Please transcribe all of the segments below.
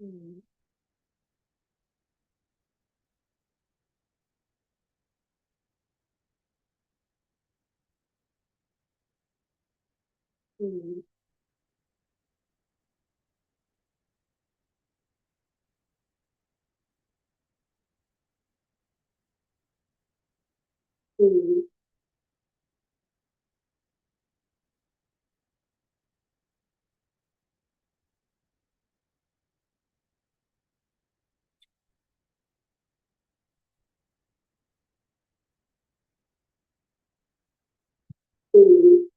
Mm, mm, mm, mm.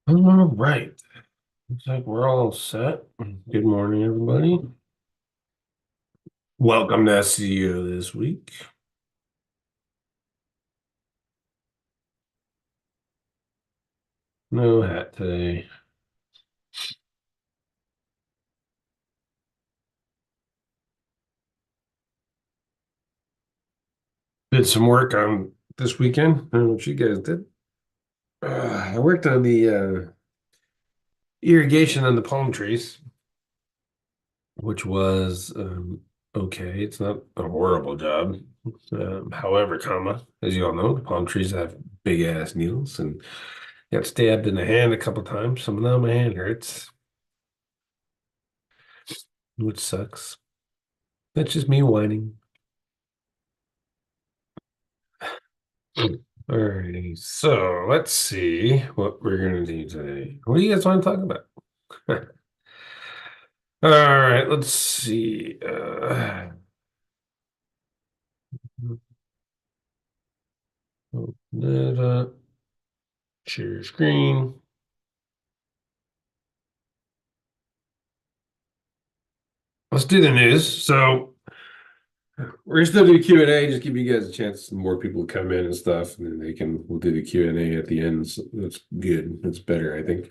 All right. Looks like we're all set. Good morning, everybody. Welcome to SEO this week. No hat today. Did some work on this weekend. I don't know what you guys did. I worked on the irrigation on the palm trees, which was okay. It's not a horrible job. However, as you all know, the palm trees have big ass needles and got stabbed in the hand a couple times. So now my hand hurts, which sucks. That's just me whining. Alrighty, so let's see what we're gonna do today. What do you guys want to talk about? All right, let's see. Open it up, share your screen. Let's do the news. So we're gonna still do Q&A, just give you guys a chance, more people come in and stuff, and then we'll do the Q&A at the end. So that's good. That's better, I think.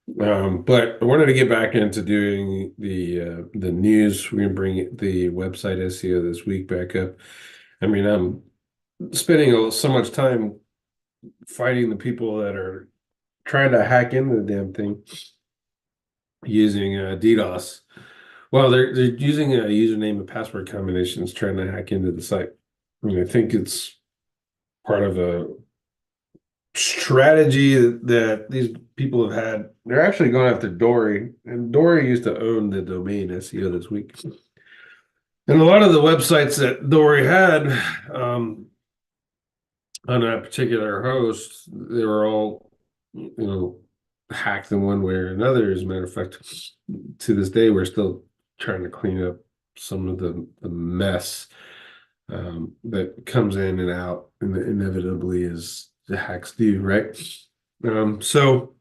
But I wanted to get back into doing the news. We're gonna bring the website SEO this week back up. I mean, I'm spending so much time fighting the people that are trying to hack into the damn thing using DDoS. Well, they're using a username and password combinations trying to hack into the site. I mean, I think it's part of a strategy that these people have had. They're actually going after Dory, and Dory used to own the domain SEO this week. And a lot of the websites that Dory had on that particular host, they were all, hacked in one way or another. As a matter of fact, to this day, we're still trying to clean up some of the mess that comes in and out, and inevitably as the hacks do, right? So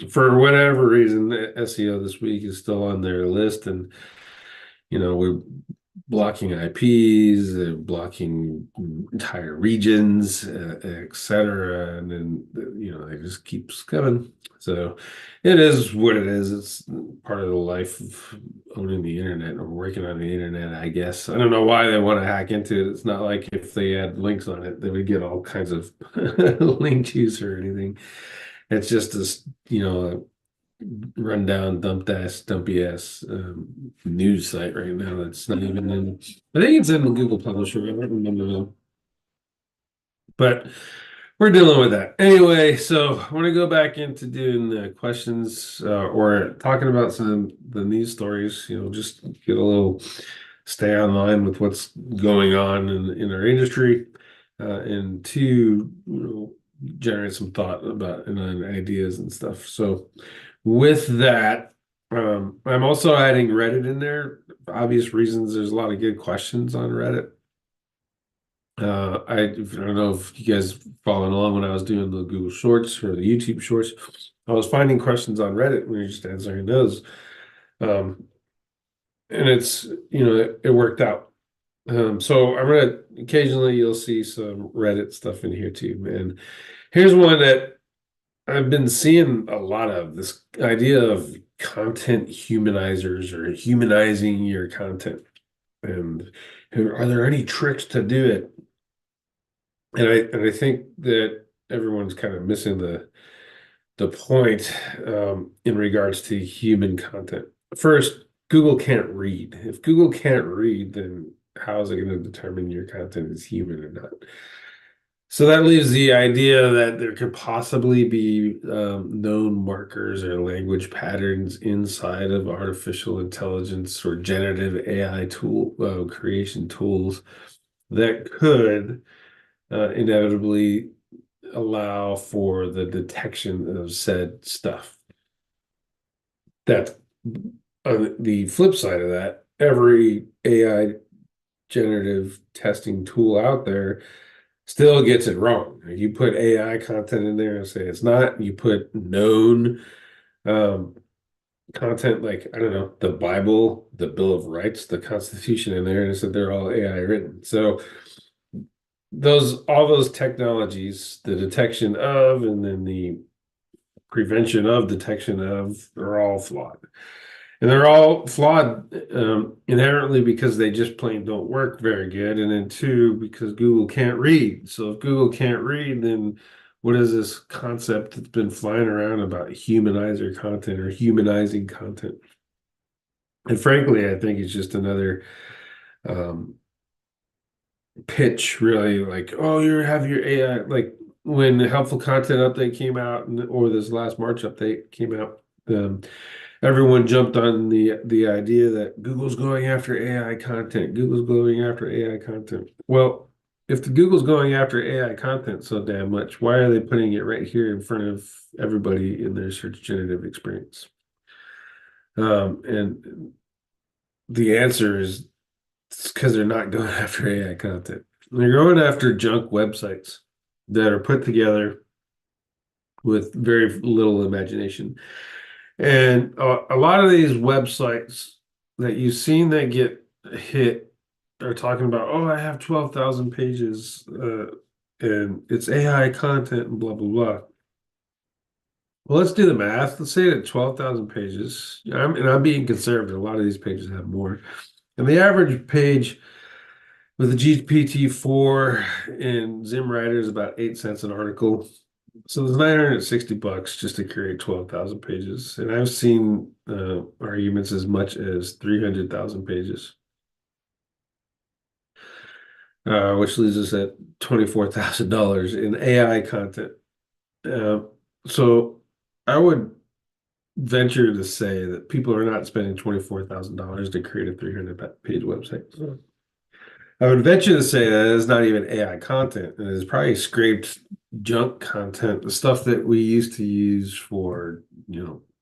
for whatever reason, the SEO this week is still on their list, and we're blocking IPs, blocking entire regions, etc. And then it just keeps coming. So it is what it is. It's part of the life of owning the internet or working on the internet, I guess. I don't know why they want to hack into it. It's not like if they had links on it, they would get all kinds of link juice or anything. It's just this, rundown, dumpy ass news site right now. That's not even in. I think it's in the Google Publisher. I don't remember though. But we're dealing with that anyway. So I want to go back into doing the questions or talking about some of the news stories. Just get a little stay online with what's going on in our industry, and to generate some thought about and ideas and stuff. So with that, I'm also adding Reddit in there. For obvious reasons, there's a lot of good questions on Reddit. I don't know if you guys following along when I was doing the Google Shorts or the YouTube Shorts. I was finding questions on Reddit when you're just answering those. Um, and it worked out. So I'm gonna occasionally you'll see some Reddit stuff in here too. And here's one that I've been seeing a lot of, this idea of content humanizers or humanizing your content. and are there any tricks to do it? And I think that everyone's kind of missing the point in regards to human content. First, Google can't read. If Google can't read, then how is it going to determine your content is human or not? So that leaves the idea that there could possibly be known markers or language patterns inside of artificial intelligence or generative AI tool creation tools that could inevitably allow for the detection of said stuff. That's on the flip side of that, every AI generative testing tool out there still gets it wrong. You put AI content in there and say it's not, you put known um, content like, I don't know, the Bible, the Bill of Rights, the Constitution in there, and it said they're all AI written. So all those technologies, the detection of and then the prevention of detection of are all flawed. And they're all flawed inherently because they just plain don't work very good. And then two, because Google can't read. So if Google can't read, then what is this concept that's been flying around about humanizer content or humanizing content? And frankly, I think it's just another um, pitch, really, like, oh, you have your AI, like when the helpful content update came out, or this last March update came out, everyone jumped on the idea that Google's going after AI content. Google's going after AI content. Well, if the Google's going after AI content so damn much, why are they putting it right here in front of everybody in their search generative experience? And the answer is it's because they're not going after AI content. They're going after junk websites that are put together with very little imagination. And a lot of these websites that you've seen that get hit are talking about, oh, I have 12,000 pages and it's AI content and blah, blah, blah. Well, let's do the math. Let's say that 12,000 pages, and I'm being conservative. A lot of these pages have more. And the average page with a GPT-4 and ZimWriter is about 8 cents an article. So it's $960 just to create 12,000 pages. And I've seen arguments as much as 300,000 pages, which leaves us at $24,000 in AI content. Uh, so I would venture to say that people are not spending $24,000 to create a 300-page website. I would venture to say that it's not even AI content. It is probably scraped junk content, the stuff that we used to use for,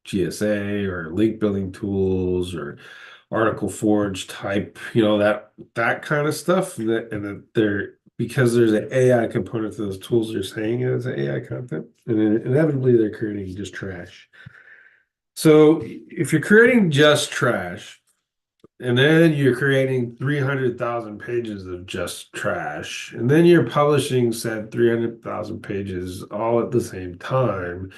GSA or link building tools or Article Forge type, that kind of stuff. And that they're because there's an AI component to those tools, they're saying it as AI content, and then inevitably they're creating just trash. So if you're creating just trash, and then you're creating 300,000 pages of just trash. And then you're publishing said 300,000 pages all at the same time.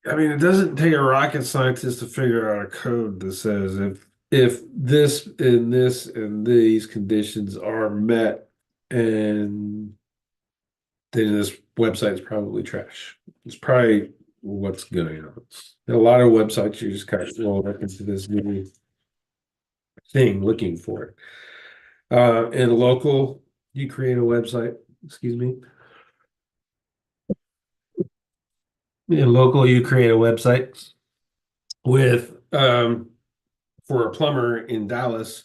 I mean, it doesn't take a rocket scientist to figure out a code that says if this and these conditions are met, and then this website's probably trash. It's probably what's going on. A lot of websites you just kind of roll up into this new thing looking for it. In local, you create a website, excuse me. In local, you create a website with for a plumber in Dallas,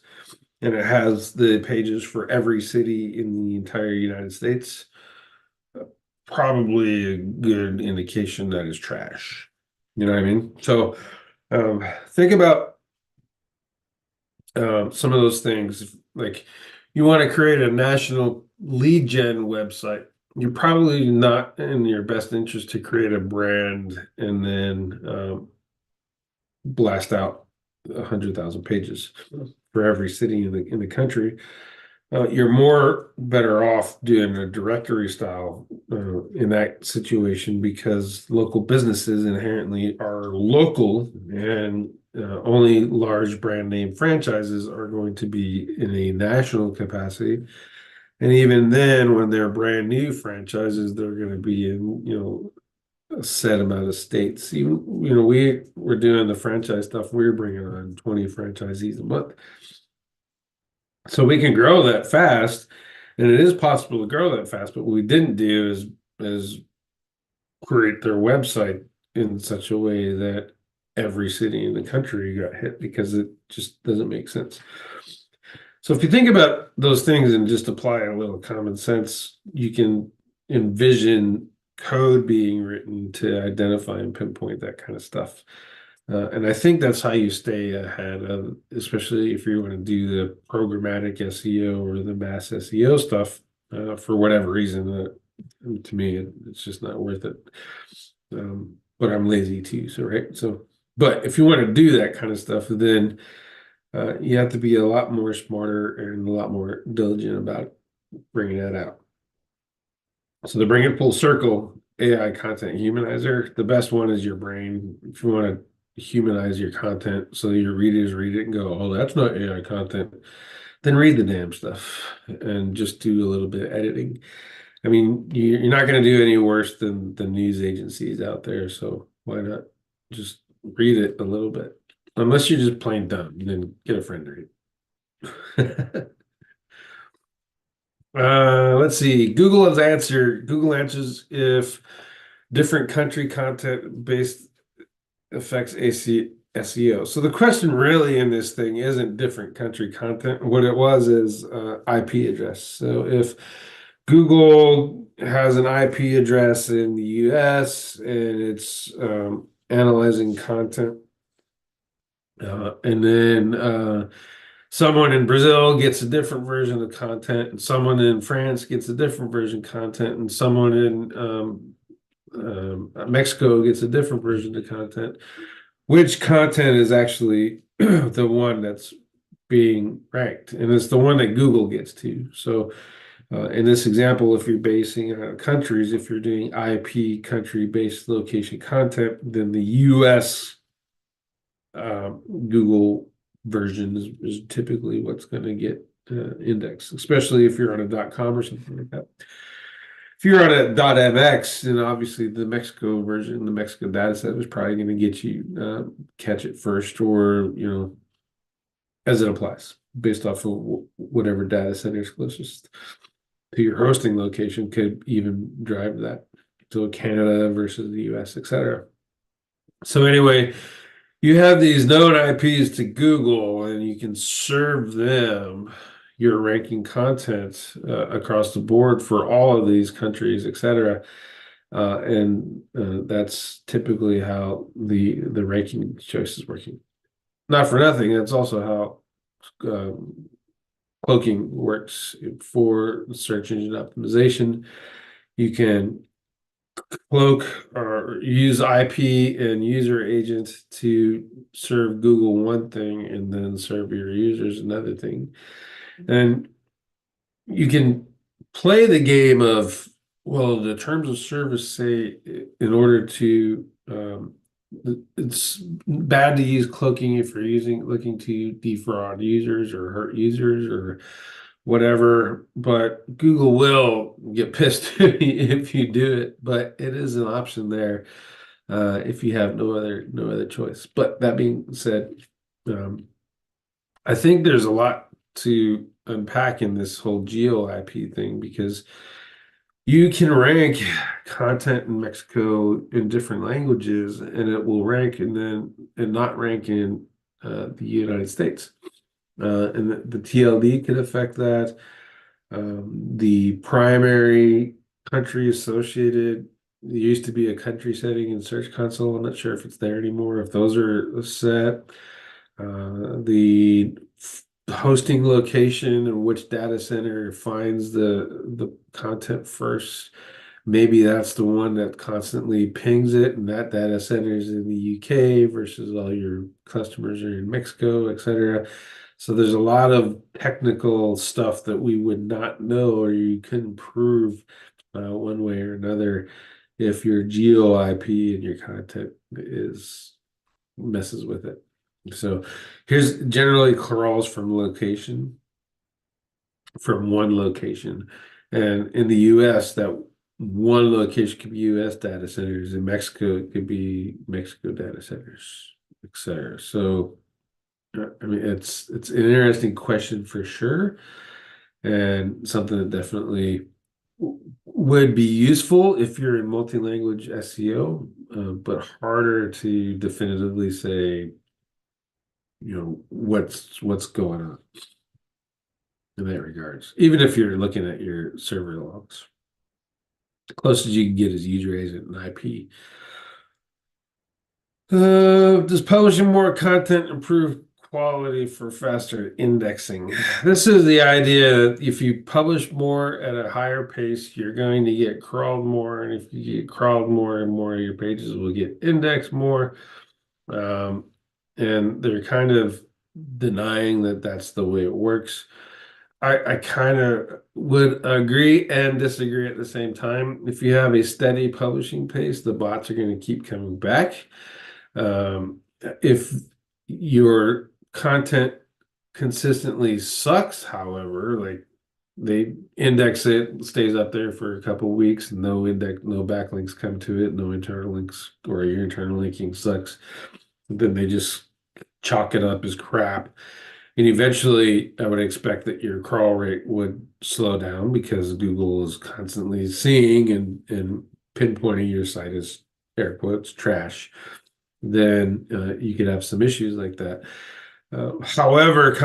and it has the pages for every city in the entire United States. Probably a good indication that is trash. You know what I mean? So think about some of those things. Like you want to create a national lead gen website. You're probably not in your best interest to create a brand and then blast out 100,000 pages for every city in the country. You're more better off doing a directory style in that situation because local businesses inherently are local, and only large brand name franchises are going to be in a national capacity. And even then, when they're brand new franchises, they're going to be in, a set amount of states. Even, we're doing the franchise stuff. We're bringing on 20 franchisees a month. So we can grow that fast, and it is possible to grow that fast. But what we didn't do is create their website in such a way that every city in the country got hit, because it just doesn't make sense. So if you think about those things and just apply a little common sense, you can envision code being written to identify and pinpoint that kind of stuff. And I think that's how you stay ahead of, especially if you want to do the programmatic SEO or the mass SEO stuff, for whatever reason. To me, it's just not worth it. But I'm lazy too, so right. So, but if you want to do that kind of stuff, then you have to be a lot more smarter and a lot more diligent about bringing that out. So to bring it full circle, AI content humanizer, the best one is your brain. If you want to humanize your content so your readers read it and go, oh, that's not AI content, then read the damn stuff and just do a little bit of editing. I mean, you're not going to do any worse than the news agencies out there, so why not just read it a little bit? Unless you're just plain dumb, then get a friend to read. Let's see. Google answers if different country content based affects AC SEO. So the question really in this thing isn't different country content. What it was is IP address. So if Google has an IP address in the US and it's analyzing content, and then someone in Brazil gets a different version of content, and someone in France gets a different version of content, and someone in Mexico gets a different version of content. Which content is actually the one that's being ranked? And it's the one that Google gets to. So in this example, if you're basing it on countries, if you're doing IP country-based location content, then the US Google version is typically what's going to get indexed, especially if you're on a .com or something like that. If you're on a .mx, then obviously the Mexico version, the Mexico data set is probably going to get you catch it first, or as it applies, based off of whatever data center is closest to your hosting location, could even drive that. So Canada versus the US, etc. So anyway, you have these known IPs to Google, and you can serve them your ranking content across the board for all of these countries, etc. And that's typically how the ranking choice is working. Not for nothing, that's also how cloaking works for search engine optimization. You can cloak or use IP and user agent to serve Google one thing and then serve your users another thing. And you can play the game of, well, the terms of service say in order to, it's bad to use cloaking if you're looking to defraud users or hurt users or whatever, but Google will get pissed if you do it. But it is an option there if you have no other choice. But that being said, I think there's a lot to unpack in this whole geo IP thing, because you can rank content in Mexico in different languages, and it will rank and not rank in the United States. And the TLD could affect that. The primary country associated, there used to be a country setting in Search Console. I'm not sure if it's there anymore, if those are set. The hosting location and which data center finds the content first. Maybe that's the one that constantly pings it, and that data center is in the UK versus all your customers are in Mexico, etc. So there's a lot of technical stuff that we would not know or you couldn't prove one way or another if your geo IP and your content is messes with it. So here's generally crawls from one location. And in the US, that one location could be US data centers. In Mexico, it could be Mexico data centers, etc. So I mean, it's an interesting question for sure, and something that definitely would be useful if you're in multi-language SEO, but harder to definitively say, what's going on in that regards. Even if you're looking at your server logs, the closest you can get is user agent and IP. Does publishing more content improve quality for faster indexing? This is the idea. If you publish more at a higher pace, you're going to get crawled more. And if you get crawled more and more, your pages will get indexed more. Um, and they're kind of denying that that's the way it works. I kind of would agree and disagree at the same time. If you have a steady publishing pace, the bots are going to keep coming back. If your content consistently sucks, however, like they index it, stays up there for a couple of weeks, no backlinks come to it, no internal links, or your internal linking sucks, then they just chalk it up as crap. And eventually, I would expect that your crawl rate would slow down because Google is constantly seeing and pinpointing your site as air quotes trash. Then you could have some issues like that. However,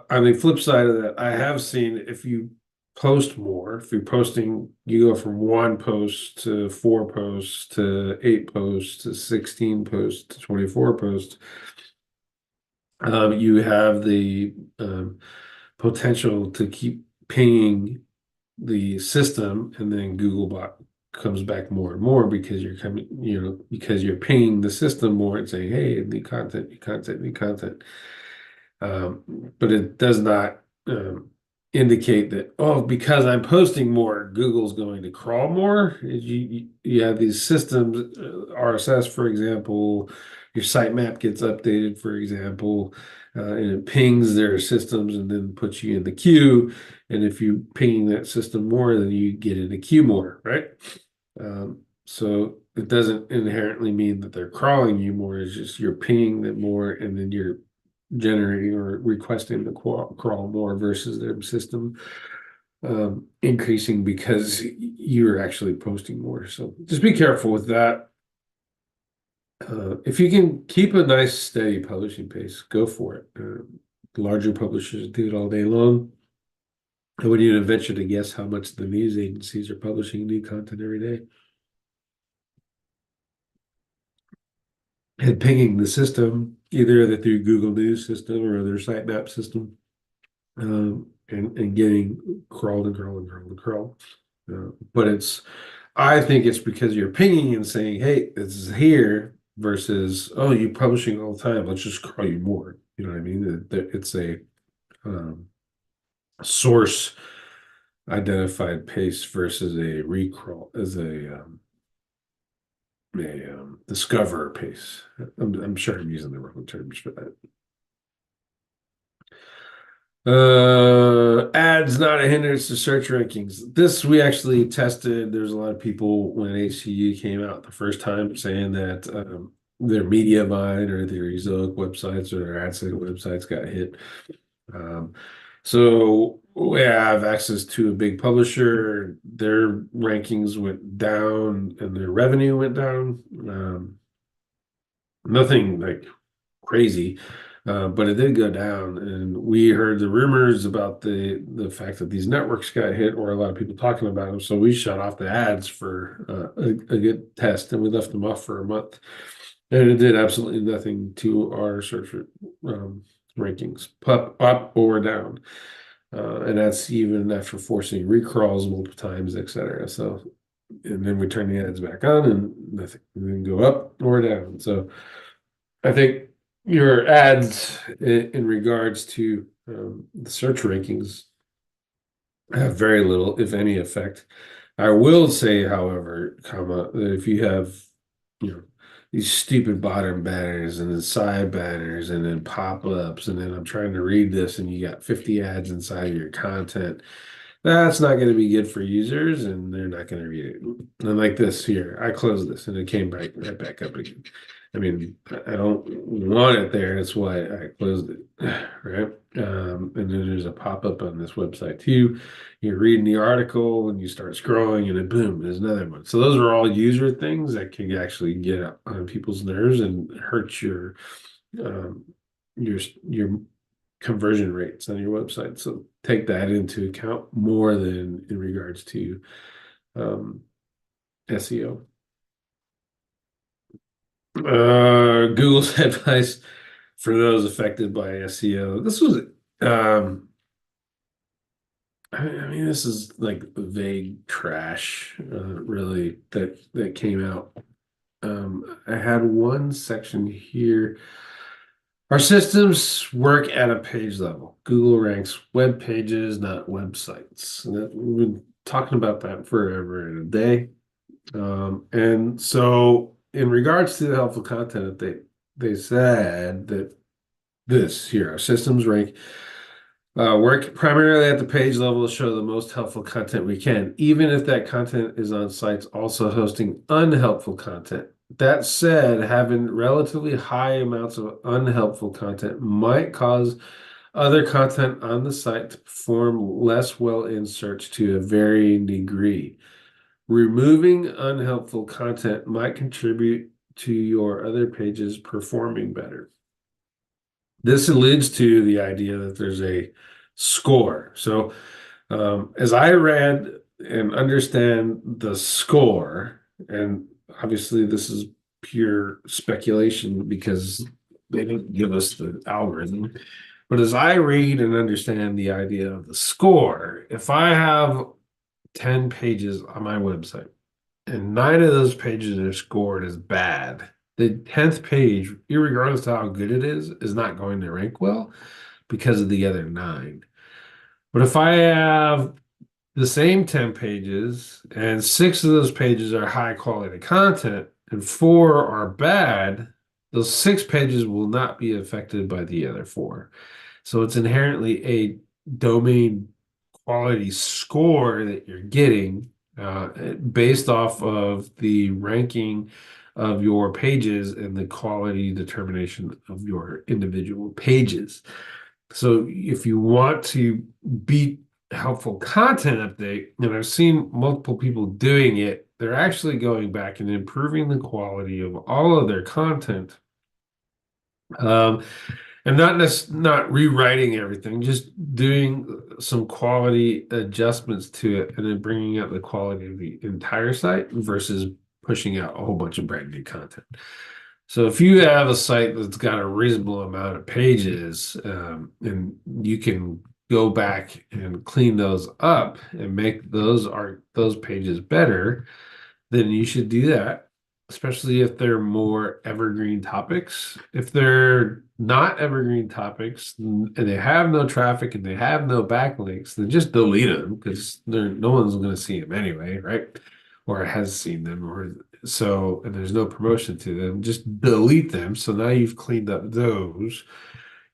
on the flip side of that, I have seen if you post more, if you're posting, you go from one post to four posts to eight posts to 16 posts to 24 posts. You have the potential to keep pinging the system, and then Googlebot comes back more and more because because you're pinging the system more and saying, "Hey, new content, new content, new content." Um, but it does not indicate that, oh, because I'm posting more, Google's going to crawl more. You have these systems, RSS, for example, your sitemap gets updated, for example, and it pings their systems and then puts you in the queue. And if you ping that system more, then you get in the queue more, right? So it doesn't inherently mean that they're crawling you more. It's just you're pinging them more, and then you're generating or requesting the crawl more versus their system increasing because you're actually posting more. So just be careful with that. If you can keep a nice steady publishing pace, go for it. Larger publishers do it all day long. I wouldn't even venture to guess how much the news agencies are publishing new content every day. And pinging the system, either through Google News system or their sitemap system, and getting crawled and crawled and crawled and crawled. But I think it's because you're pinging and saying, "Hey, this is here," versus, "Oh, you're publishing all the time. Let's just crawl you more." You know what I mean? It's a source identified pace versus a recrawl as a discover pace. I'm sure I'm using the wrong terms for that. Ads not a hindrance to search rankings. This we actually tested. There's a lot of people when HCU came out the first time saying that their Mediavine or their Ezoic websites or their AdSense websites got hit. Um, so we have access to a big publisher. Their rankings went down and their revenue went down. Nothing like crazy, but it did go down. And we heard the rumors about the fact that these networks got hit, or a lot of people talking about them. So we shut off the ads for a good test, and we left them off for a month. And it did absolutely nothing to our search rankings, up or down. And that's even after forcing recrawls multiple times, etc. So, and then we turn the ads back on, and nothing. And then go up or down. So I think your ads in regards to The search rankings have very little, if any, effect. I will say, however, comma, that if you have, you know, these stupid bottom banners and then side banners and then pop-ups, and then I'm trying to read this and you got 50 ads inside of your content, that's not going to be good for users and they're not going to read it. And like this here, I closed this and it came right back up again. I mean, I don't want it there. That's why I closed it, right? And then there's a pop-up on this website too. You're reading the article and you start scrolling and then boom, there's another one. So those are all user things that can actually get on people's nerves and hurt um, your conversion rates on your website. So take that into account more than in regards to SEO. Google's advice for those affected by SEO. This was, I mean, this is like vague trash, really, that came out. I had one section here. Our systems work at a page level. Google ranks web pages, not websites. And we've been talking about that forever and a day. And so, in regards to the helpful content, they said that this here, our systems rank work primarily at the page level to show the most helpful content we can, even if that content is on sites also hosting unhelpful content. That said, having relatively high amounts of unhelpful content might cause other content on the site to perform less well in search to a varying degree. Removing unhelpful content might contribute to your other pages performing better. This alludes to the idea that there's a score. So, as I read and understand the score, and obviously this is pure speculation because they didn't give us the algorithm, but as I read and understand the idea of the score, if I have 10 pages on my website and nine of those pages are scored as bad, the 10th page, irregardless of how good it is not going to rank well because of the other nine. But if I have the same 10 pages and six of those pages are high quality content and four are bad, those six pages will not be affected by the other four. So it's inherently a domain quality score that you're getting based off of the ranking of your pages and the quality determination of your individual pages. So if you want to beat helpful content update, and I've seen multiple people doing it, they're actually going back and improving the quality of all of their content. And not rewriting everything, just doing some quality adjustments to it and then bringing up the quality of the entire site versus pushing out a whole bunch of brand new content. So if you have a site that's got a reasonable amount of pages, and you can go back and clean those up and make those pages better, then you should do that, especially if they're more evergreen topics. If they're not evergreen topics and they have no traffic and they have no backlinks, then just delete them because no one's going to see them anyway, right? Or has seen them, or so, and there's no promotion to them. Just delete them. So now you've cleaned up those.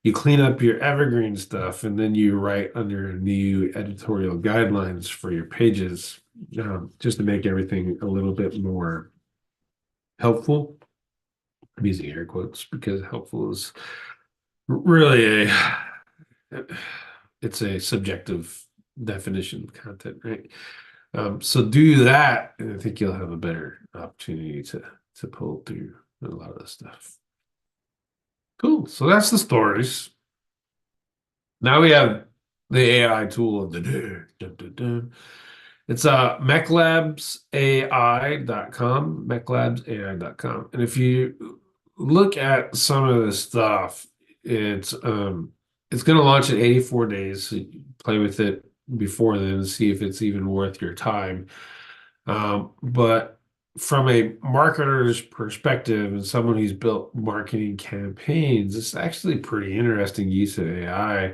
You clean up your evergreen stuff, and then you write under new editorial guidelines for your pages, just to make everything a little bit more helpful. I'm using air quotes because helpful is really it's a subjective definition of content, right? So do that, and I think you'll have a better opportunity to pull through a lot of this stuff. Cool. So that's the stories. Now we have the AI tool of the day. Dun, dun, dun. It's mechlabsai.com, mechlabsai.com. And if you look at some of this stuff, it's going to launch in 84 days. So you play with it before then and see if it's even worth your time. But from a marketer's perspective and someone who's built marketing campaigns, it's actually pretty interesting use of AI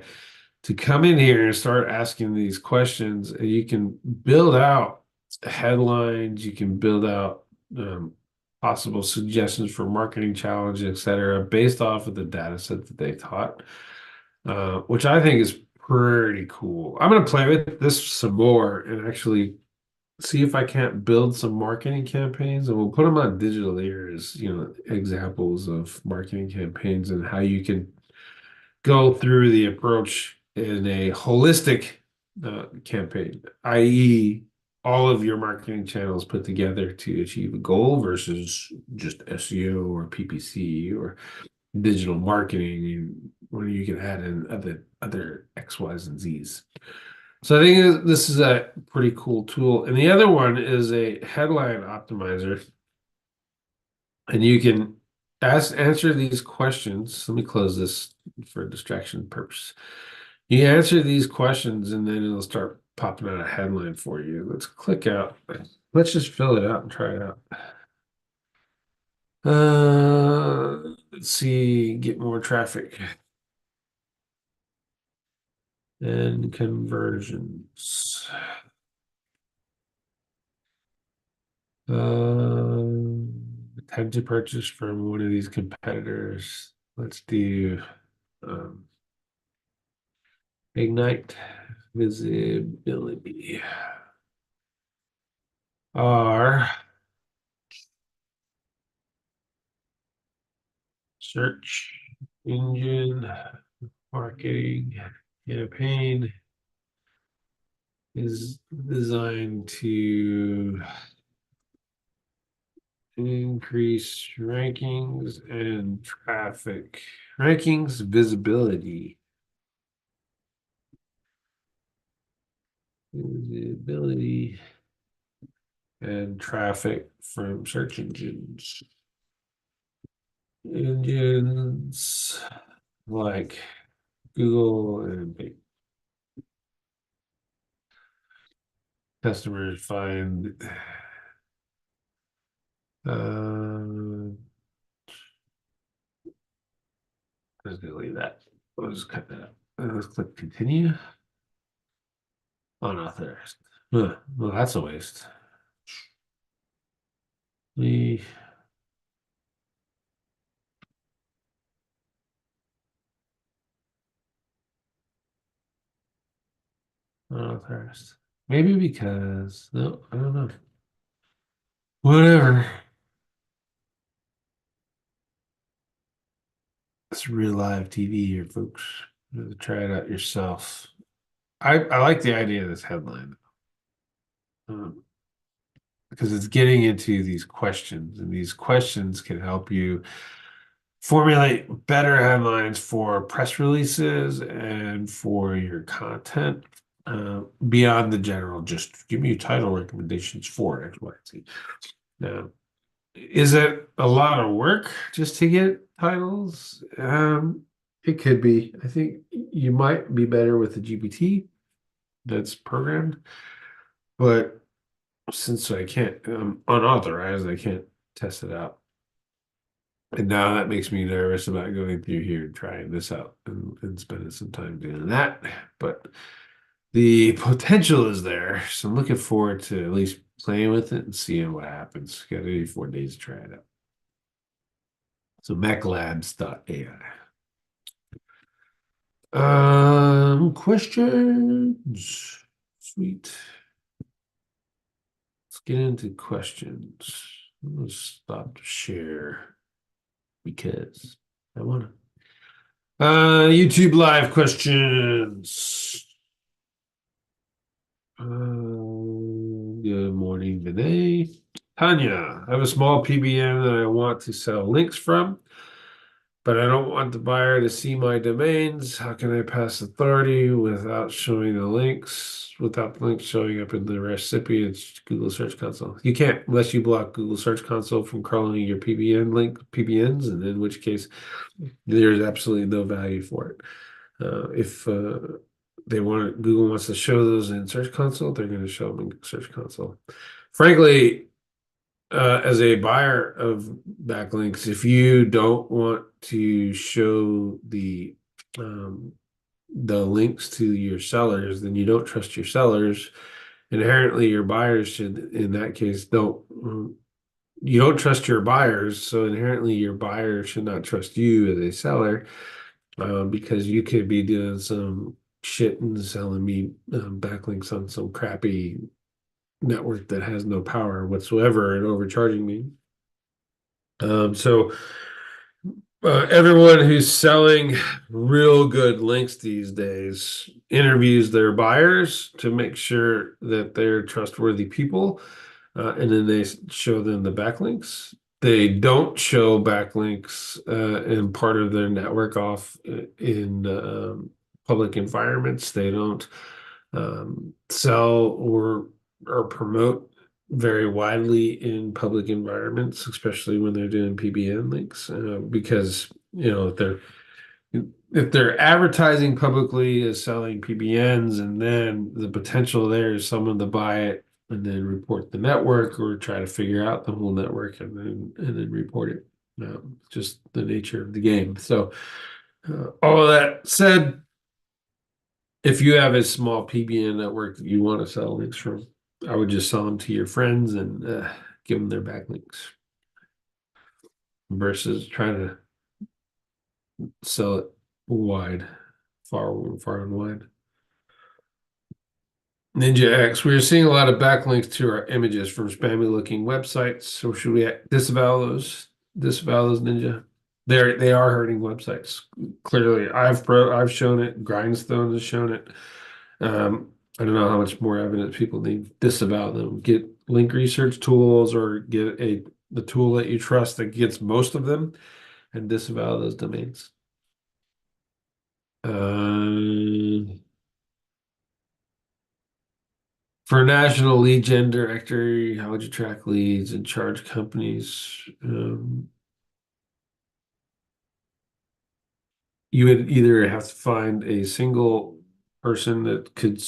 to come in here and start asking these questions. And you can build out headlines, you can build out possible suggestions for marketing challenges, etc., based off of the data set that they taught, which I think is pretty cool. I'm going to play with this some more and actually see if I can't build some marketing campaigns, and we'll put them on digital ears, examples of marketing campaigns and how you can go through the approach in a holistic campaign, i.e., all of your marketing channels put together to achieve a goal versus just SEO or PPC or digital marketing, where you can add in other X, Y's, and Z's. So I think this is a pretty cool tool. And the other one is a headline optimizer. And you can answer these questions. Let me close this for distraction purpose. You answer these questions and then it'll start popping out a headline for you. Let's click out. Let's just fill it out and try it out. Let's see, get more traffic and conversions. Time to purchase from one of these competitors. Let's do Ignite visibility. Our search engine marketing campaign is designed to increase rankings and traffic. Rankings visibility. Visibility and traffic from search engines. Engines like Google and Bing. Customers find let's delete that. Let's cut that out. Let's click continue. Unauthorized. Well, that's a waste. The unauthorized. Maybe because no, I don't know. Whatever. It's real live TV here, folks. Try it out yourself. I like the idea of this headline because it's getting into these questions, and these questions can help you formulate better headlines for press releases and for your content beyond the general, just give me title recommendations for X, Y, Z. Now, is it a lot of work just to get titles? It could be. I think you might be better with the GPT that's programmed, but since I can't, unauthorized, I can't test it out. And now that makes me nervous about going through here and trying this out and spending some time doing that. But the potential is there. So I'm looking forward to at least playing with it and seeing what happens. Got 84 days to try it out. So maclabs.ai. Questions. Sweet. Let's get into questions. I'm gonna stop to share because I want to. YouTube live questions. Good morning, Vinay. Tanya, I have a small PBM that I want to sell links from, but I don't want the buyer to see my domains. How can I pass authority without showing the links, without the links showing up in the recipient's Google Search Console? You can't unless you block Google Search Console from crawling your PBNs, and in which case there's absolutely no value for it. If Google wants to show those in Search Console, they're going to show them in Search Console. Frankly, as a buyer of backlinks, if you don't want to show the the links to your sellers, then you don't trust your sellers. Inherently, your buyers should, in that case, don't. You don't trust your buyers, so inherently your buyer should not trust you as a seller, because you could be doing some shit and selling me backlinks on some crappy network that has no power whatsoever and overcharging me. So everyone who's selling real good links these days interviews their buyers to make sure that they're trustworthy people, and then they show them the backlinks. They don't show backlinks in part of their network off in public environments. They don't sell or promote very widely in public environments, especially when they're doing PBN links, because if they're advertising publicly as selling PBNs, and then the potential there is someone to buy it and then report the network or try to figure out the whole network and then report it. Just the nature of the game. So, all of that said, if you have a small PBN network that you want to sell links from, I would just sell them to your friends and give them their backlinks versus trying to sell it wide, far and wide. Ninja X, we are seeing a lot of backlinks to our images from spammy looking websites. So should we disavow those? Disavow those, Ninja? They are hurting websites. Clearly, I've shown it. Grindstone has shown it. I don't know how much more evidence people need. Disavow them. Get link research tools or get the tool that you trust that gets most of them, and disavow those domains. For national lead gen directory, how would you track leads and charge companies? You would either have to find a single person that could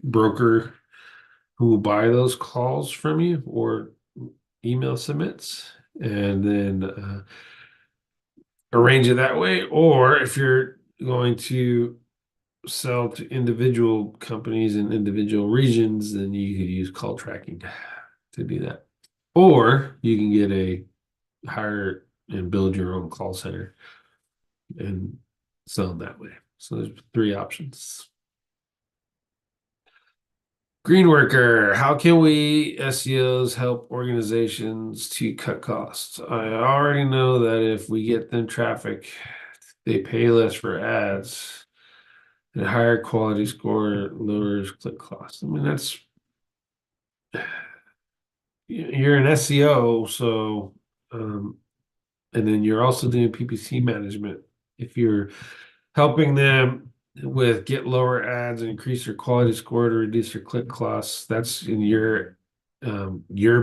broker who will buy those calls from you or email submits, and then arrange it that way. Or if you're going to sell to individual companies in individual regions, then you could use call tracking to do that. Or you can get a hire and build your own call center and sell them that way. So there's three options. Green worker, how can we SEOs help organizations to cut costs? I already know that if we get them traffic, they pay less for ads, and higher quality score lowers click costs. I mean, you're an SEO, so and then you're also doing PPC management. If you're helping them with get lower ads and increase their quality score to reduce their click costs, that's in your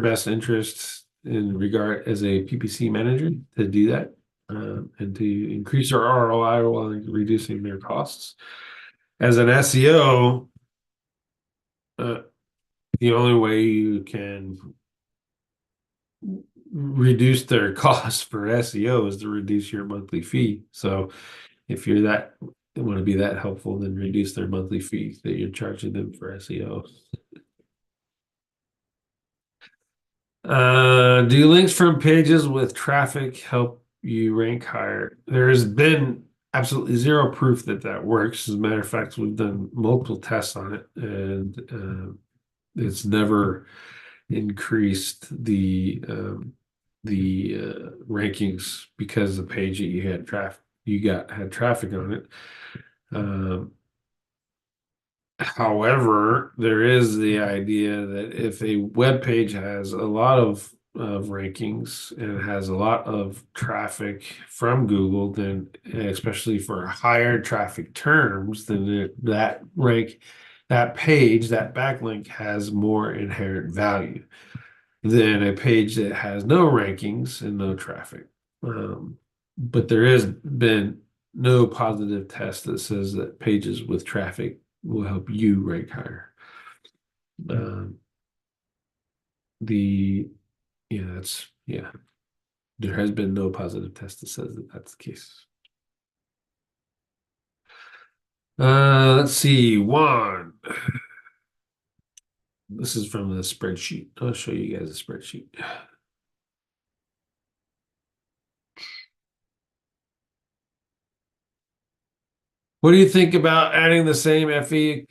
best interest in regard as a PPC manager to do that, and to increase their ROI while reducing their costs. As an SEO, the only way you can reduce their costs for SEO is to reduce your monthly fee. So if you're that want to be that helpful, then reduce their monthly fee that you're charging them for SEO. Do links from pages with traffic help you rank higher? There has been absolutely zero proof that that works. As a matter of fact, we've done multiple tests on it, and it's never increased the rankings because the page that you had had traffic on it. Um, However, there is the idea that if a web page has a lot of rankings and has a lot of traffic from Google, then especially for higher traffic terms, then that page, that backlink has more inherent value than a page that has no rankings and no traffic. But there has been no positive test that says that pages with traffic will help you rank higher. Um, the that's there has been no positive test that says that that's the case. Let's see. Juan. This is from the spreadsheet. I'll show you guys a spreadsheet. What do you think about adding the same FAQ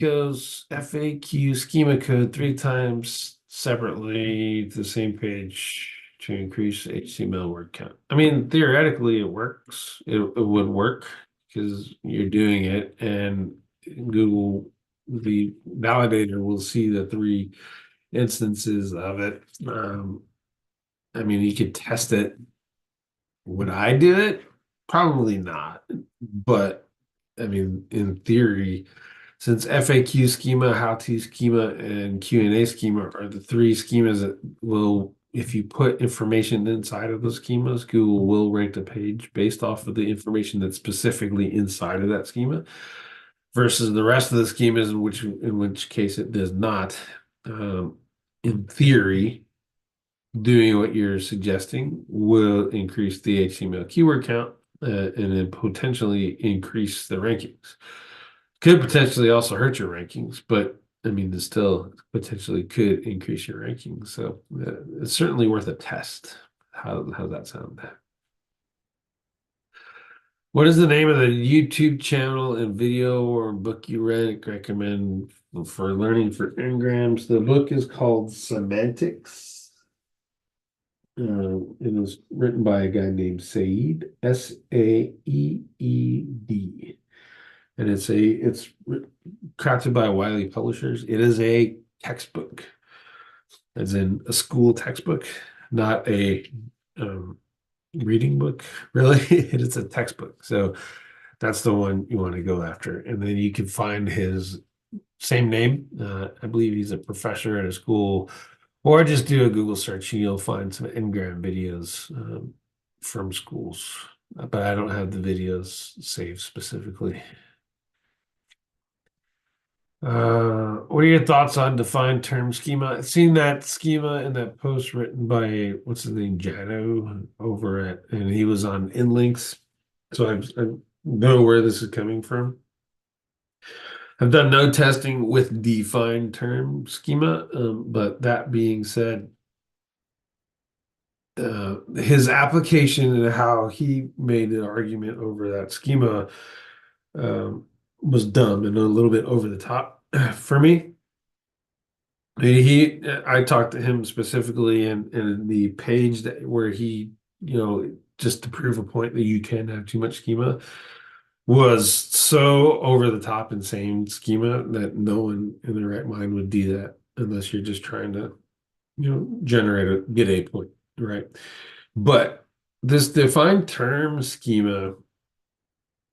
schema code three times separately to the same page to increase HTML word count? I mean, theoretically, it works. It would work because you're doing it, and Google, the validator, will see the three instances of it. I mean, you could test it. Would I do it? Probably not. But I mean, in theory, since FAQ schema, how-to schema, and Q&A schema are the three schemas that will, if you put information inside of those schemas, Google will rank the page based off of the information that's specifically inside of that schema versus the rest of the schemas, in which case it does not. Um, in theory, doing what you're suggesting will increase the HTML keyword count and then potentially increase the rankings. Could potentially also hurt your rankings, but I mean, it still potentially could increase your rankings. So it's certainly worth a test. How's that sound? What is the name of the YouTube channel and video or book you recommend for learning for engrams? The book is called Semantics. It was written by a guy named Saeed, Saeed, and it's crafted by Wiley Publishers. It is a textbook, as in a school textbook, not a um, reading book. Really, it is a textbook. So that's the one you want to go after, and then you can find his same name. I believe he's a professor at a school, or just do a Google search and you'll find some Ngram videos from schools. But I don't have the videos saved specifically. What are your thoughts on defined term schema? I've seen that schema in that post written by what's his name, Jado, over at, and he was on InLinks. So I know where this is coming from. I've done no testing with defined term schema, but that being said, his application and how he made an argument over that schema um, was dumb and a little bit over the top for me. I mean, I talked to him specifically in the page that where he, just to prove a point that you can have too much schema was so over the top insane schema that no one in their right mind would do that unless you're just trying to, get a point, right? But this defined term schema,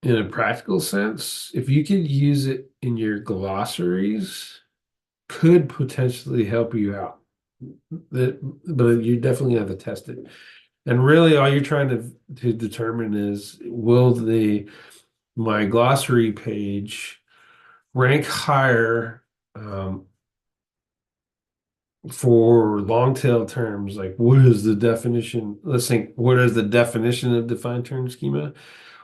in a practical sense, if you could use it in your glossaries, could potentially help you out. But you definitely have to test it. And really, all you're trying to determine is will my glossary page rank higher for long tail terms? Like, what is the definition? Let's think, what is the definition of defined term schema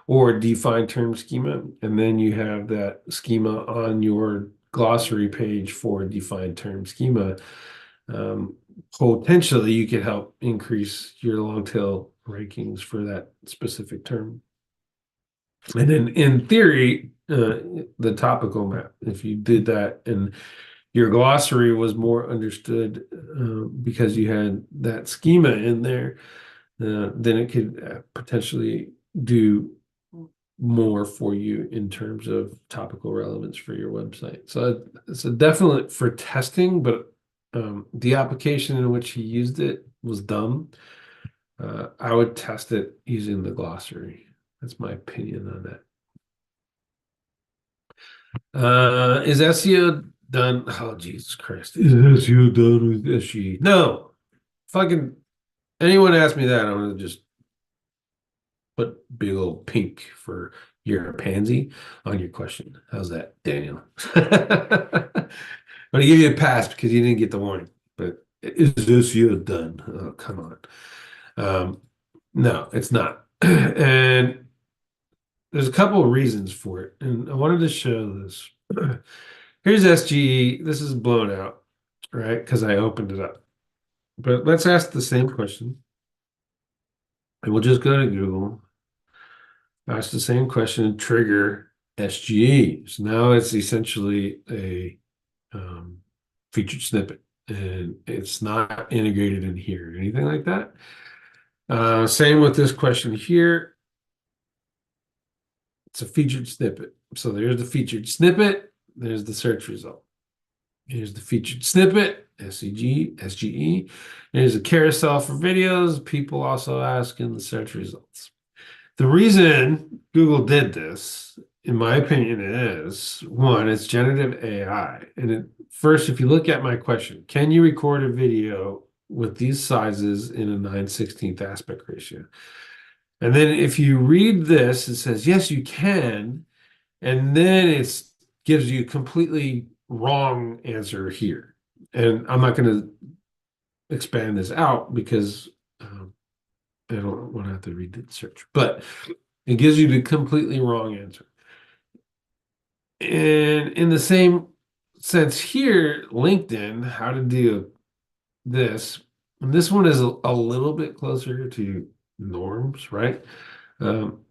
or defined term schema? And then you have that schema on your glossary page for defined term schema. Um, Potentially, you could help increase your long tail rankings for that specific term. And then in theory, the topical map, if you did that and your glossary was more understood because you had that schema in there, then it could potentially do more for you in terms of topical relevance for your website. So it's a definite for testing, but the application in which he used it was dumb. I would test it using the glossary. That's my opinion on that. Is SEO done? Oh, Jesus Christ. Is SEO done with SGE? No. Fucking anyone ask me that, I'm gonna just put big old pink for you're a pansy on your question. How's that, Daniel? I'm gonna give you a pass because you didn't get the warning. But is SEO done? Oh, come on. No, it's not. And there's a couple of reasons for it, and I wanted to show this. Here's SGE. This is blown out, right? Because I opened it up. But let's ask the same question. And we'll just go to Google, ask the same question, and trigger SGE. So now it's essentially a featured snippet, and it's not integrated in here or anything like that. Same with this question here. It's a featured snippet. So there's the featured snippet. There's the search result. Here's the featured snippet, SEG, SGE. Here's a carousel for videos. People also ask in the search results. The reason Google did this, in my opinion, is one, it's generative AI. First, if you look at my question, can you record a video with these sizes in a 9/16 aspect ratio? And then if you read this, it says, yes, you can. And then it gives you a completely wrong answer here. And I'm not going to expand this out because I don't want to have to read the search, but it gives you the completely wrong answer. And in the same sense here, LinkedIn, how to do this, and this one is a little bit closer to norms, right? Um,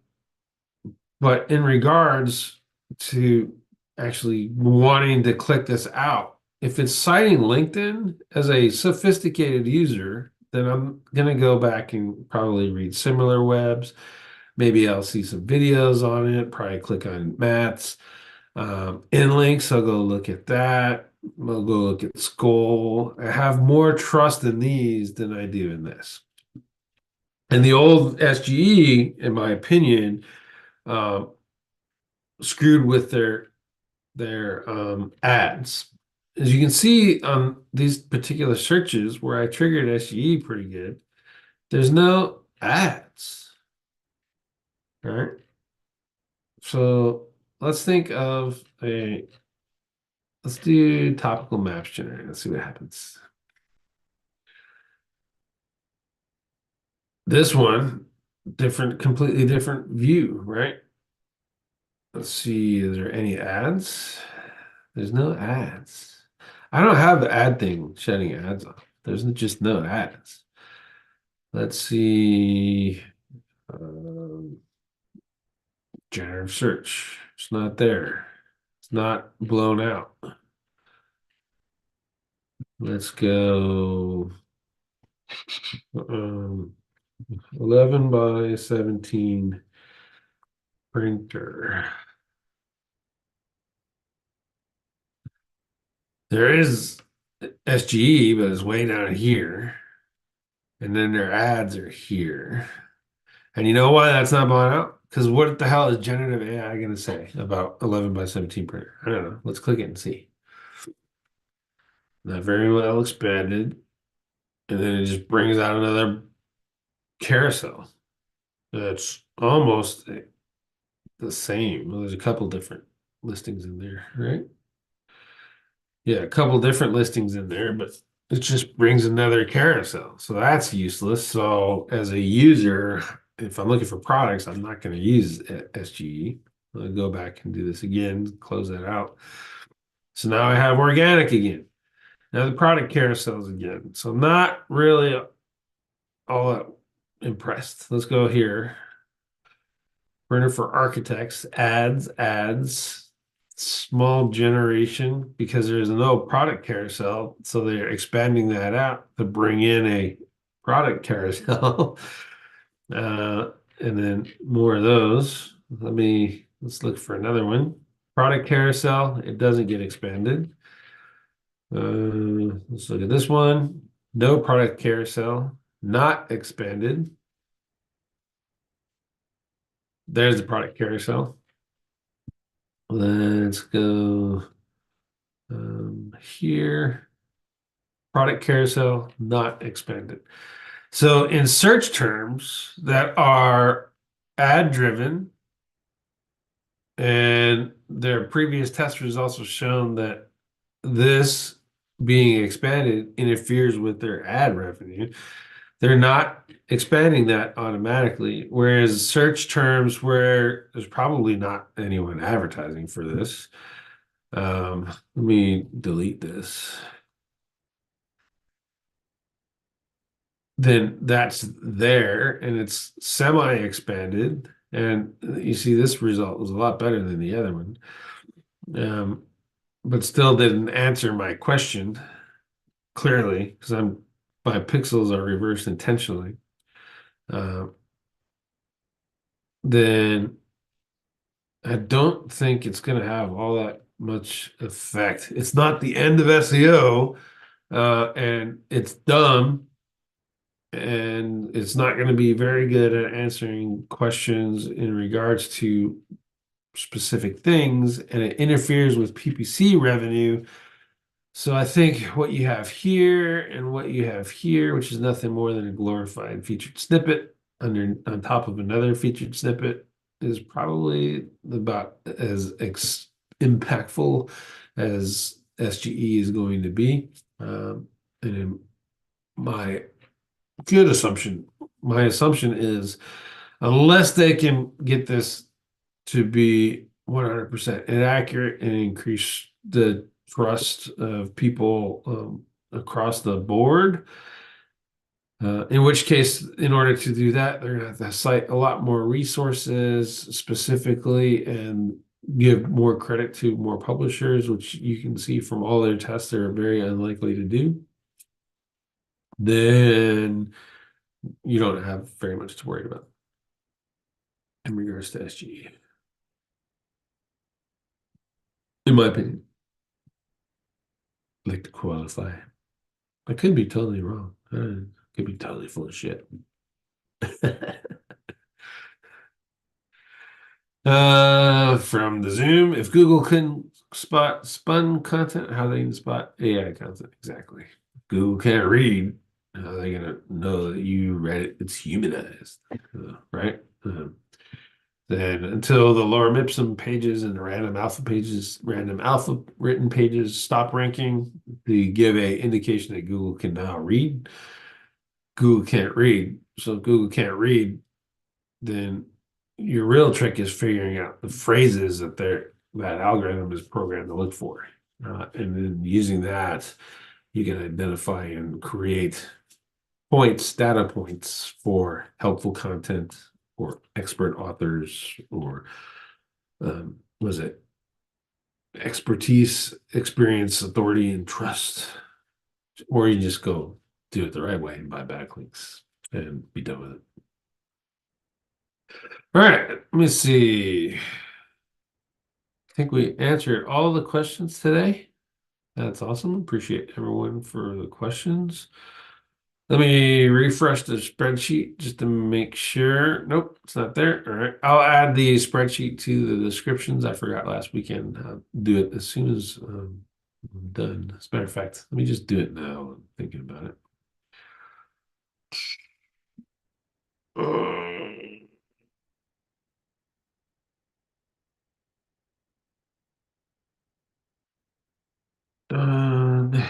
but in regards to actually wanting to click this out, if it's citing LinkedIn as a sophisticated user, then I'm going to go back and probably read similar webs. Maybe I'll see some videos on it, probably click on Matt's in links. I'll go look at that. I'll go look at Skull. I have more trust in these than I do in this. And the old SGE, in my opinion, uh, screwed with their ads. As you can see on these particular searches where I triggered SGE pretty good, there's no ads. All right. So let's think of let's do topical maps generator. Let's see what happens. This one, different, completely different view, right? Let's see, is there any ads? There's no ads. I don't have the ad thing shutting ads off. There's just no ads. Let's see. Um, Generative search. It's not there. It's not blown out. Let's go 11 by 17 printer. There is SGE, but it's way down here. And then their ads are here. And you know why that's not blown out? Because what the hell is generative AI going to say about 11 by 17 printer? I don't know. Let's click it and see. Not very well expanded. And then it just brings out another carousel. That's almost the same. Well, there's a couple different listings in there, right? Yeah, a couple different listings in there, but it just brings another carousel. So that's useless. So as a user, if I'm looking for products, I'm not going to use SGE. I'll go back and do this again, close that out. So now I have organic again. Now the product carousels again. So I'm not really all that impressed. Let's go here. Printer for architects, ads, small generation because there's no product carousel. So they're expanding that out to bring in a product carousel. And then more of those. Let's look for another one. Product carousel, it doesn't get expanded. Let's look at this one. No product carousel, not expanded. There's the product carousel. Let's go here. Product carousel, not expanded. So in search terms that are ad driven, and their previous test results have shown that this being expanded interferes with their ad revenue. they're not expanding that automatically. Whereas search terms where there's probably not anyone advertising for this. Let me delete this. Then that's there and it's semi-expanded. And you see this result was a lot better than the other one. Um, but still didn't answer my question clearly because my pixels are reversed intentionally. Uh, then I don't think it's going to have all that much effect. It's not the end of SEO, and it's dumb, and it's not going to be very good at answering questions in regards to specific things, and it interferes with PPC revenue. So I think what you have here and what you have here, which is nothing more than a glorified featured snippet on top of another featured snippet, is probably about as impactful as SGE is going to be. And in my good assumption, my assumption is unless they can get this to be 100% inaccurate and increase the trust of people across the board. In which case, in order to do that, they're going to have to cite a lot more resources specifically and give more credit to more publishers, which you can see from all their tests they're very unlikely to do. Then you don't have very much to worry about in regards to SGE, in my opinion. Like to qualify. I could be totally wrong. I could be totally full of shit. From the Zoom, if Google couldn't spot spun content, how they can spot AI content? Exactly. Google can't read. How are they gonna know that you read it? It's humanized, right? Then until the lorem ipsum pages and the random alpha written pages stop ranking, to give a indication that Google can now read. Google can't read. So if Google can't read, then your real trick is figuring out the phrases that algorithm is programmed to look for. And then using that, you can identify and create data points for helpful content or expert authors or was it expertise, experience, authority, and trust. Or you just go do it the right way and buy backlinks and be done with it. All right, let me see. I think we answered all the questions today. That's awesome. Appreciate everyone for the questions. Let me refresh the spreadsheet just to make sure. Nope, it's not there. All right. I'll add the spreadsheet to the descriptions. I forgot last weekend. I'll do it as soon as I'm done. As a matter of fact, let me just do it now. I'm thinking about it. Done.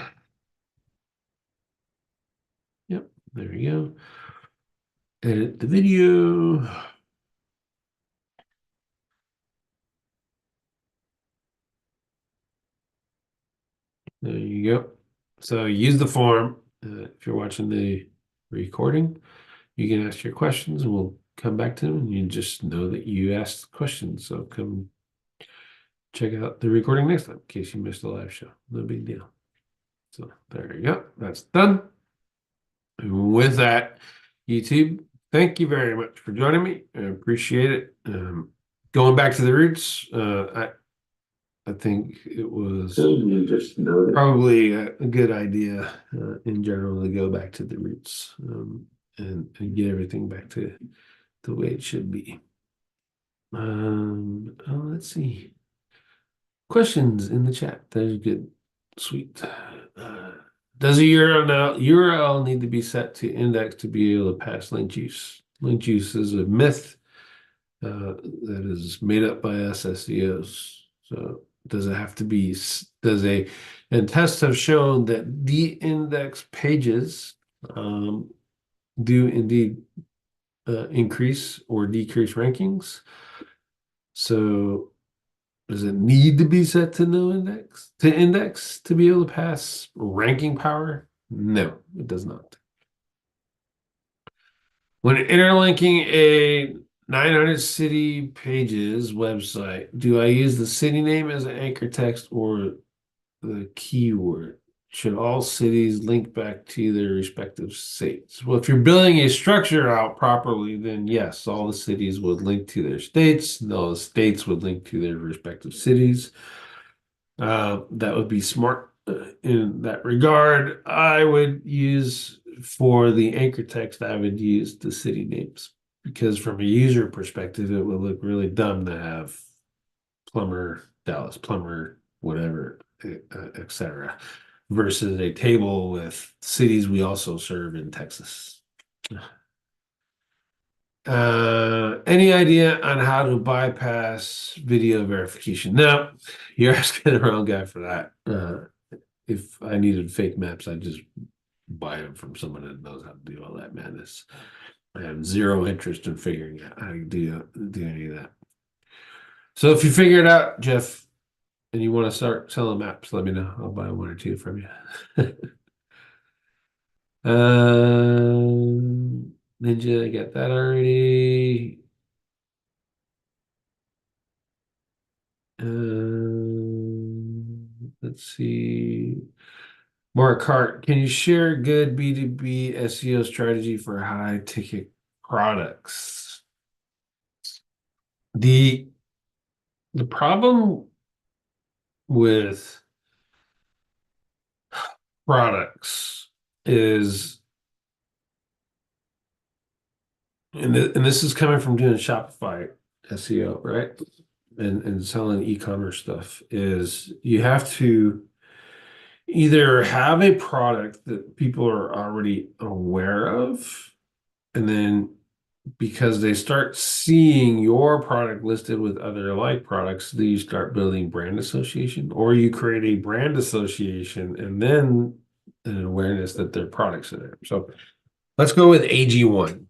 Yep, there we go. Edit the video. There you go. So use the form. If you're watching the recording, you can ask your questions and we'll come back to them. And you just know that you asked questions. So come check out the recording next time in case you missed the live show. No big deal. So there you go. That's done. And with that, YouTube, thank you very much for joining me. I appreciate it. Going back to the roots, I think it was You just know that. probably a good idea in general to go back to the roots and get everything back to the way it should be. Let's see. Questions in the chat. That's good. Sweet. Does a URL need to be set to index to be able to pass link juice? Link juice is a myth that is made up by us SEOs. So does it have to be, and tests have shown that de-index pages do indeed increase or decrease rankings. So does it need to be set to no index to be able to pass ranking power? No, it does not. When interlinking a 900 city pages website, do I use the city name as an anchor text or the keyword? Should all cities link back to their respective states? Well, if you're building a structure out properly, then yes, all the cities would link to their states. No, the states would link to their respective cities. That would be smart in that regard. I would use for the anchor text, I would use the city names because from a user perspective, it would look really dumb to have plumber, Dallas, plumber, whatever, etc., versus a table with cities we also serve in Texas. Any idea on how to bypass video verification? No, you're asking the wrong guy for that. If I needed fake maps, I'd just buy them from someone that knows how to do all that madness. I have zero interest in figuring out how to do any of that. So if you figure it out, Jeff, and you want to start selling maps, let me know. I'll buy one or two from you. Ninja, I got that already. Let's see. Mark Hart, can you share a good B2B SEO strategy for high ticket products? The the problem with products is, and this is coming from doing Shopify SEO, right? And selling e-commerce stuff, is you have to either have a product that people are already aware of, and then because they start seeing your product listed with other like products, then you start building brand association, or you create a brand association and then an awareness that their products are there. So let's go with AG1.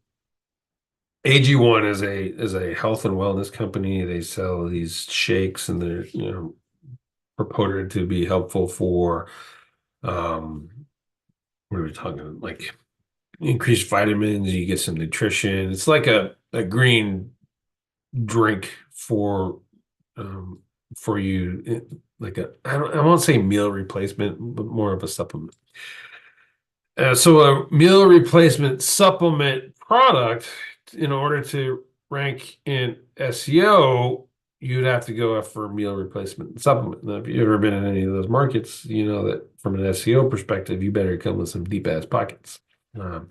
AG1 is a health and wellness company. They sell these shakes and they're purported to be helpful for um what are we talking, like increased vitamins, you get some nutrition. It's like a green drink um for you, like I won't say meal replacement, but more of a supplement. So a meal replacement supplement product, in order to rank in SEO, you'd have to go for meal replacement supplement. Now, if you've ever been in any of those markets, you know that from an SEO perspective, you better come with some deep ass pockets um,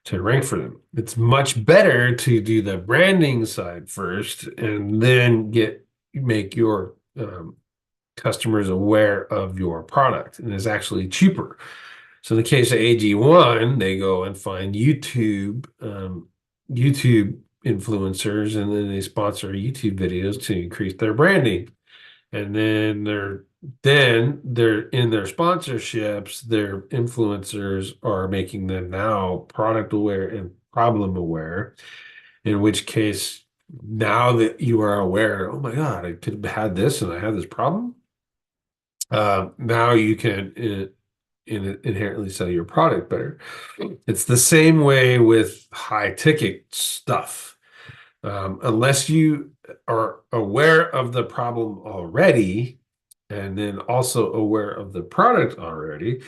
to rank for them. It's much better to do the branding side first and then make your customers aware of your product, and it's actually cheaper. So in the case of AG1, they go and find YouTube influencers, and then they sponsor YouTube videos to increase their branding. And then they're in their sponsorships, their influencers are making them now product aware and problem aware, in which case now that you are aware, oh my God, I could have had this and I had this problem. Now you can inherently sell your product better. It's the same way with high ticket stuff. Unless you are aware of the problem already, and then also aware of the product already,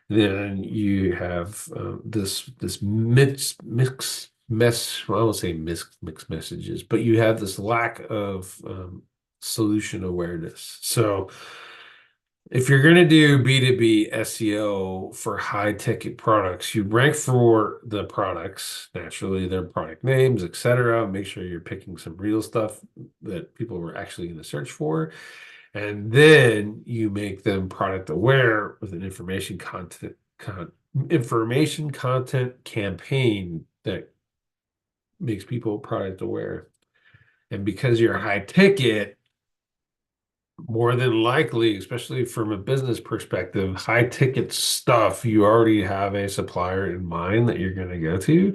then you have this mix mess. Well, I won't say mixed messages, but you have this lack of solution awareness. So if you're going to do B2B SEO for high ticket products, you rank for the products, naturally, their product names, etc. Make sure you're picking some real stuff that people were actually going to search for. And then you make them product aware with an information content campaign that makes people product aware. And because you're high ticket, more than likely, especially from a business perspective, high ticket stuff, you already have a supplier in mind that you're going to go to.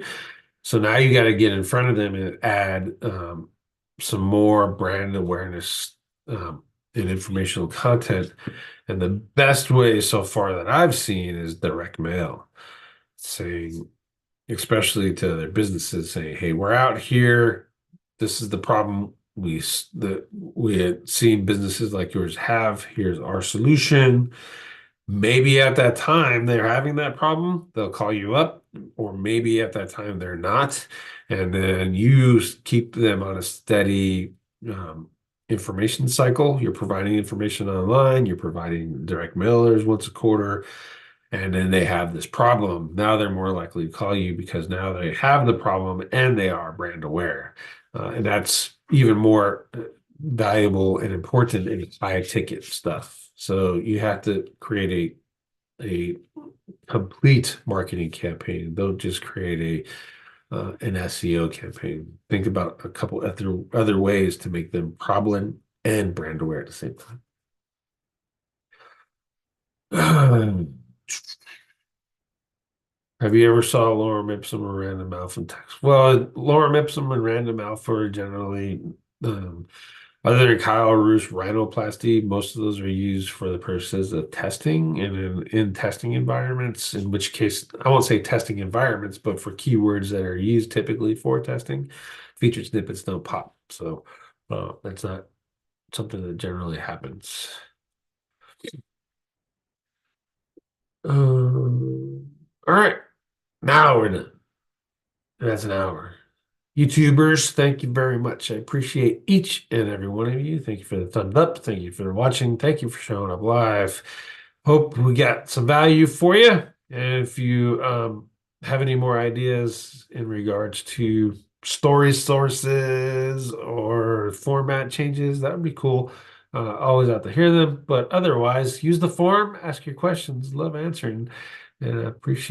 So now you got to get in front of them and add some more brand awareness and informational content. And the best way so far that I've seen is direct mail, saying, especially to their businesses, saying, "Hey, we're out here. This is the problem we had seen businesses like yours have. Here's our solution." Maybe at that time they're having that problem, they'll call you up, or maybe at that time they're not, and then you keep them on a steady um, information cycle. You're providing information online, you're providing direct mailers once a quarter, and then they have this problem. Now they're more likely to call you because now they have the problem and they are brand aware. And that's even more valuable and important in high ticket stuff. So you have to create a complete marketing campaign. Don't just create a an SEO campaign. Think about a couple other ways to make them problem and brand aware at the same time. Have you ever saw lorem ipsum or random alpha in text? Well, lorem ipsum and random alpha are generally, um, other than Kyle Roos rhinoplasty, most of those are used for the purposes of testing and in testing environments, in which case, I won't say testing environments, but for keywords that are used typically for testing, featured snippets don't pop. So that's not something that generally happens. All right, now we're done. That's an hour. YouTubers, thank you very much. I appreciate each and every one of you. Thank you for the thumbs up. Thank you for watching. Thank you for showing up live. Hope we got some value for you. And if you have any more ideas in regards to story sources or format changes, that would be cool. Always out to hear them. But otherwise, use the forum, ask your questions. Love answering, and I appreciate